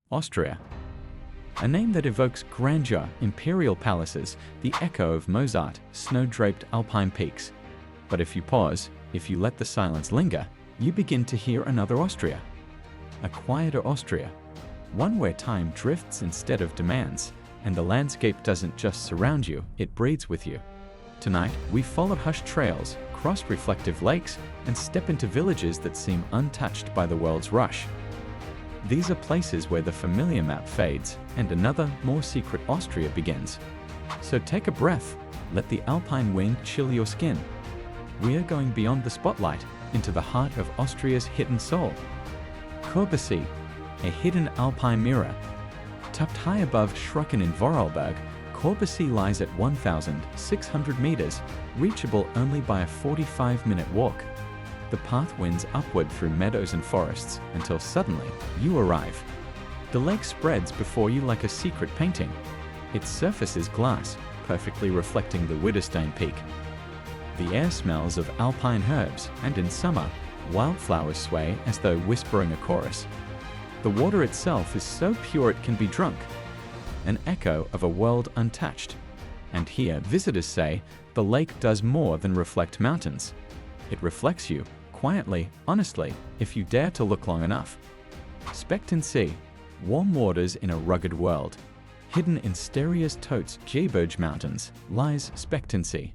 Austria. A name that evokes grandeur, imperial palaces, the echo of Mozart, snow-draped alpine peaks. But if you pause, if you let the silence linger, you begin to hear another Austria. A quieter Austria. One where time drifts instead of demands, and the landscape doesn't just surround you, it breathes with you. Tonight, we follow hushed trails, cross reflective lakes, and step into villages that seem untouched by the world's rush. These are places where the familiar map fades, and another, more secret Austria begins. So take a breath, let the alpine wind chill your skin. We are going beyond the spotlight, into the heart of Austria's hidden soul. Körbersee, a hidden alpine mirror. Tucked high above Schrucken in Vorarlberg, Körbersee lies at 1,600 meters, reachable only by a 45-minute walk. The path winds upward through meadows and forests until suddenly you arrive. The lake spreads before you like a secret painting. Its surface is glass, perfectly reflecting the Widerstein Peak. The air smells of alpine herbs, and in summer, wildflowers sway as though whispering a chorus. The water itself is so pure it can be drunk, an echo of a world untouched. And here, visitors say, the lake does more than reflect mountains. It reflects you, quietly, honestly, if you dare to look long enough. Spechtensee, warm waters in a rugged world. Hidden in Sterrias-Totes Gebirge Mountains lies Spechtensee.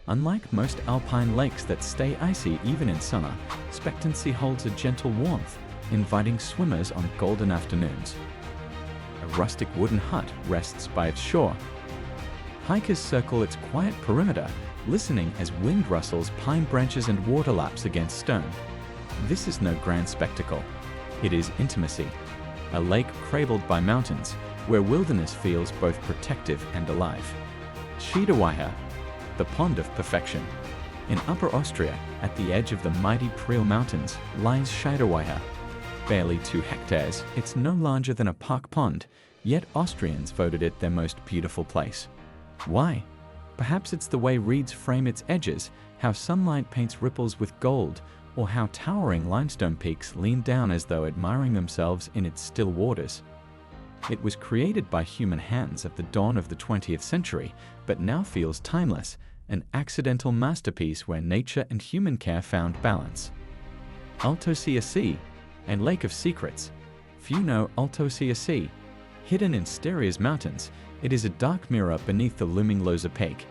Unlike most alpine lakes that stay icy even in summer, Spechtensee holds a gentle warmth, inviting swimmers on golden afternoons. A rustic wooden hut rests by its shore. Hikers circle its quiet perimeter, listening as wind rustles pine branches and water laps against stone. This is no grand spectacle. It is intimacy. A lake cradled by mountains, where wilderness feels both protective and alive. Schiederweiher, the pond of perfection. In Upper Austria, at the edge of the mighty Priel Mountains, lies Schiederweiher. Barely 2 hectares, it's no larger than a park pond, yet Austrians voted it their most beautiful place. Why? Perhaps it's the way reeds frame its edges, how sunlight paints ripples with gold, or how towering limestone peaks lean down as though admiring themselves in its still waters. It was created by human hands at the dawn of the 20th century, but now feels timeless, an accidental masterpiece where nature and human care found balance. Altausseer See, a lake of secrets. Few know Altausseer See. Hidden in Sterrias Mountains, it is a dark mirror beneath the looming Loser Peak.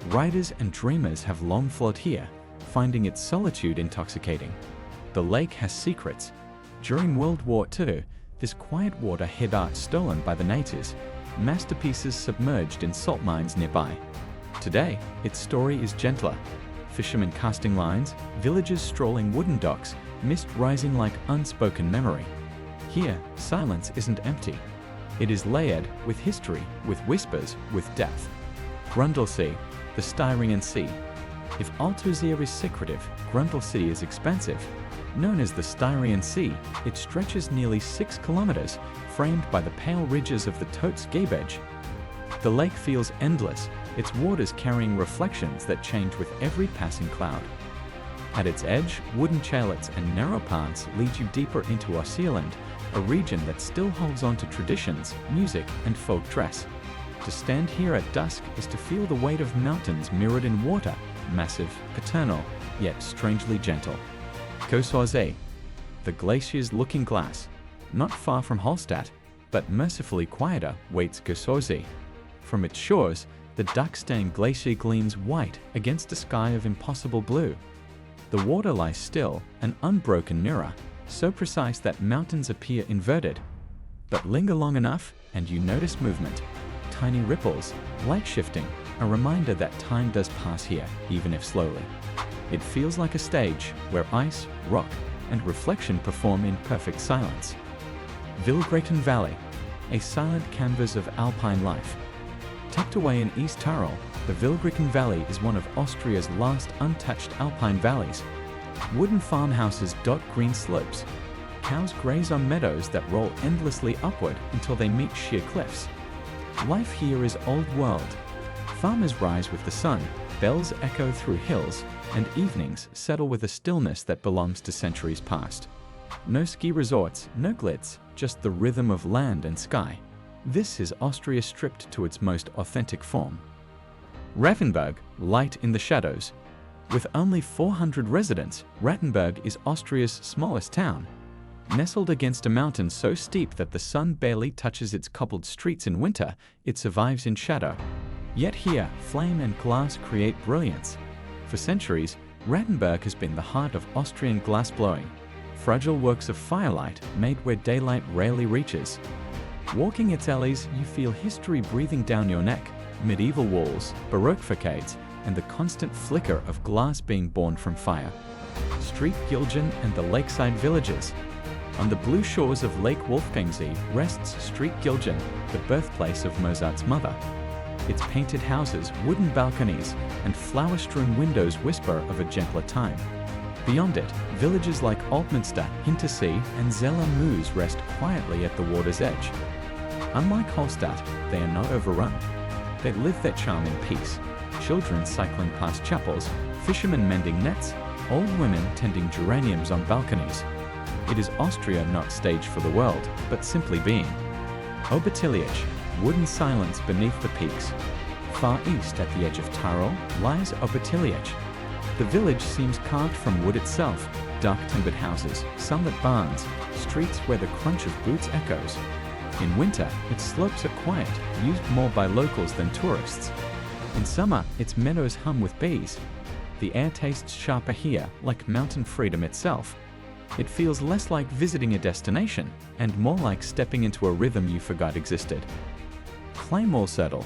Riders and dreamers have long flowed here, finding its solitude intoxicating. The lake has secrets. During World War II, this quiet water hid art stolen by the natives, masterpieces submerged in salt mines nearby. Today, its story is gentler. Fishermen casting lines, villagers strolling wooden docks, mist rising like unspoken memory. Here, silence isn't empty. It is layered with history, with whispers, with depth. Grundlsee, the Styrian Sea. If Altausseer is secretive, Grundlsee is expansive. Known as the Styrian Sea, it stretches nearly 6 kilometers, framed by the pale ridges of the Totes Gebirge. The lake feels endless, its waters carrying reflections that change with every passing cloud. At its edge, wooden chalets and narrow paths lead you deeper into Austrieland, a region that still holds on to traditions, music, and folk dress. To stand here at dusk is to feel the weight of mountains mirrored in water, massive, paternal, yet strangely gentle. Körbersee, the glacier's looking glass. Not far from Hallstatt, but mercifully quieter, waits Körbersee. From its shores, the duck-stained glacier gleams white against a sky of impossible blue. The water lies still, an unbroken mirror, so precise that mountains appear inverted. But linger long enough, and you notice movement. Tiny ripples, light shifting, a reminder that time does pass here, even if slowly. It feels like a stage where ice, rock, and reflection perform in perfect silence. Villages Valley, a silent canvas of alpine life. Tucked away in East Tyrol, the Villages Valley is one of Austria's last untouched alpine valleys. Wooden farmhouses dot green slopes. Cows graze on meadows that roll endlessly upward until they meet sheer cliffs. Life here is old world. Farmers rise with the sun, bells echo through hills, and evenings settle with a stillness that belongs to centuries past. No ski resorts, no glitz, just the rhythm of land and sky. This is Austria stripped to its most authentic form. Ravensburg, light in the shadows. With only 400 residents, Ravensburg is Austria's smallest town. Nestled against a mountain so steep that the sun barely touches its cobbled streets in winter, it survives in shadow. Yet here, flame and glass create brilliance. For centuries, Ravensburg has been the heart of Austrian glassblowing, fragile works of firelight made where daylight rarely reaches. Walking its alleys, you feel history breathing down your neck, medieval walls, Baroque facades, and the constant flicker of glass being born from fire. Street Gilgen and the lakeside villages. On the blue shores of Lake Wolfgangsee rests Street Gilgen, the birthplace of Mozart's mother. Its painted houses, wooden balconies, and flower-strewn windows whisper of a gentler time. Beyond it, villages like Altmünster, Hintersee, and Zella-Meuse rest quietly at the water's edge. Unlike Holstadt, they are not overrun. They live their charm in peace. Children cycling past chapels, fishermen mending nets, old women tending geraniums on balconies. It is Austria not staged for the world, but simply being. Obertillich, wooden silence beneath the peaks. Far east at the edge of Tyrol lies Obertillich. The village seems carved from wood itself, dark timbered houses, sunlit barns, streets where the crunch of boots echoes. In winter, its slopes are quiet, used more by locals than tourists. In summer, its meadows hum with bees. The air tastes sharper here, like mountain freedom itself. It feels less like visiting a destination, and more like stepping into a rhythm you forgot existed. Kleinmoorzettel,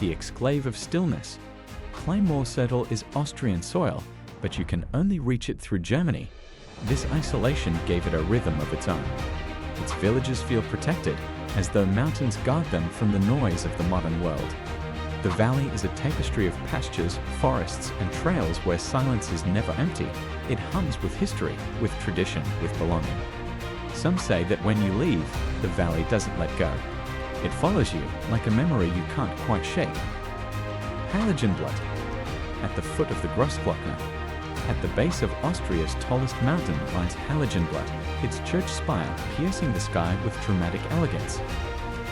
the exclave of stillness. Kleinmoorzettel is Austrian soil, but you can only reach it through Germany. This isolation gave it a rhythm of its own. Its villages feel protected, as though mountains guard them from the noise of the modern world. The valley is a tapestry of pastures, forests, and trails where silence is never empty. It hums with history, with tradition, with belonging. Some say that when you leave, the valley doesn't let go. It follows you, like a memory you can't quite shake. Heiligenblatt. At the foot of the Grossglockner. At the base of Austria's tallest mountain lies Heiligenblatt, its church spire piercing the sky with dramatic elegance.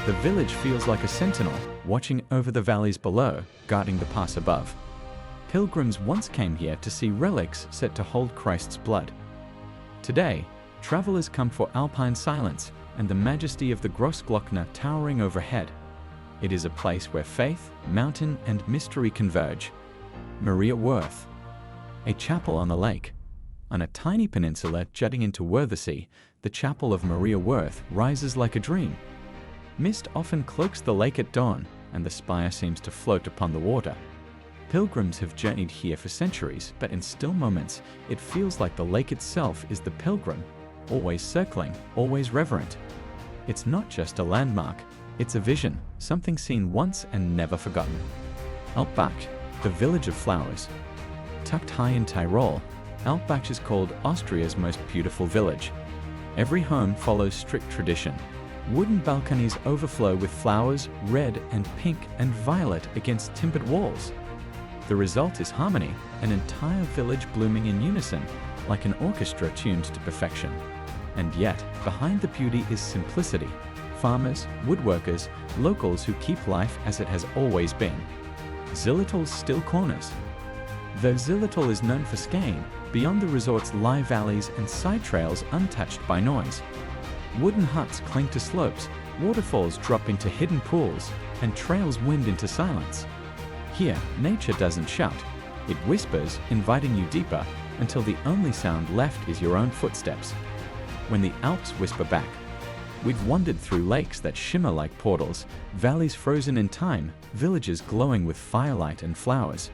The village feels like a sentinel, watching over the valleys below, guarding the pass above. Pilgrims once came here to see relics set to hold Christ's blood. Today, travelers come for alpine silence and the majesty of the Grossglockner towering overhead. It is a place where faith, mountain, and mystery converge. Maria Worth. A chapel on the lake. On a tiny peninsula jutting into Wörthersee, the chapel of Maria Worth rises like a dream. Mist often cloaks the lake at dawn, and the spire seems to float upon the water. Pilgrims have journeyed here for centuries, but in still moments, it feels like the lake itself is the pilgrim, always circling, always reverent. It's not just a landmark, it's a vision, something seen once and never forgotten. Alpbach, the village of flowers. Tucked high in Tyrol, Alpbach is called Austria's most beautiful village. Every home follows strict tradition. Wooden balconies overflow with flowers, red and pink and violet against timbered walls. The result is harmony, an entire village blooming in unison, like an orchestra tuned to perfection. And yet, behind the beauty is simplicity. Farmers, woodworkers, locals who keep life as it has always been. Zillitel's still corners. Though Zillitel is known for skiing, beyond the resort's lie valleys and side trails untouched by noise. Wooden huts cling to slopes, waterfalls drop into hidden pools, and trails wind into silence. Here, nature doesn't shout. It whispers, inviting you deeper, until the only sound left is your own footsteps. When the Alps whisper back. We've wandered through lakes that shimmer like portals, valleys frozen in time, villages glowing with firelight and flowers.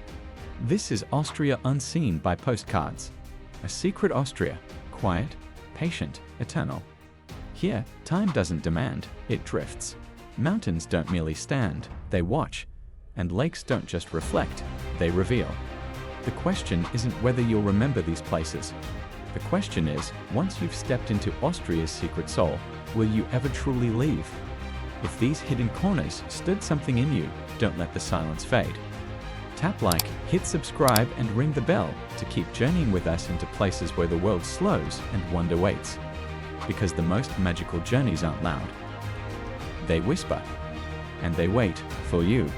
This is Austria unseen by postcards. A secret Austria, quiet, patient, eternal. Here, time doesn't demand, it drifts. Mountains don't merely stand, they watch. And lakes don't just reflect, they reveal. The question isn't whether you'll remember these places. The question is, once you've stepped into Austria's secret soul, will you ever truly leave? If these hidden corners stirred something in you, don't let the silence fade. Tap like, hit subscribe, and ring the bell to keep journeying with us into places where the world slows and wonder waits. because the most magical journeys aren't loud. They whisper, and they wait for you.